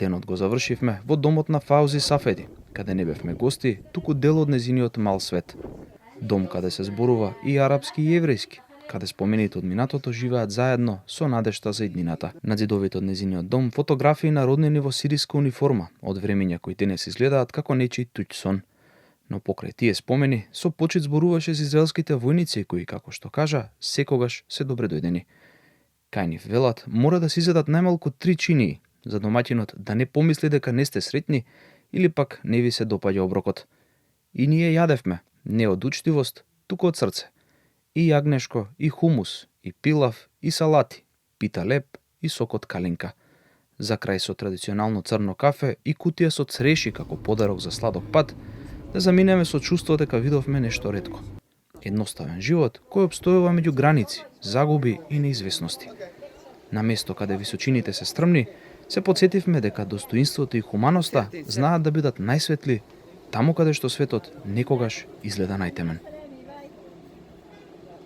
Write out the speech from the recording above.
Денот го завршивме во домот на Фаузи Сафеди, каде не бевме гости, туку дел од незиниот мал свет. Дом каде се зборува и арапски и еврејски, каде спомените од минатото живеат заедно со надежта за иднината. На зидовите од незиниот дом фотографии на роднини во сириска униформа, од времења кои денес изгледаат како нечи туѓ сон. Но покрај тие спомени, со почит зборуваше за израелските војници кои, како што кажа, секогаш се добредојдени. Кај нив велат, мора да се изедат најмалку 3 чинии, за домаќинот да не помисли дека не сте сретни или пак не ви се допаѓа оброкот. И ние јадевме, не од учтивост, туку од срце. И јагнешко, и хумус, и пилав, и салати, пита леп и сок од калинка. За крај со традиционално црно кафе и кутија со цреши како подарок за сладок пат, да заминеме со чувство дека видовме нешто ретко. Едноставен живот кој обстојува меѓу граници, загуби и неизвестности. На место каде височините се стрмни, се потсетивме дека достоинството и хуманоста знаат да бидат најсветли таму каде што светот некогаш изгледа најтемен.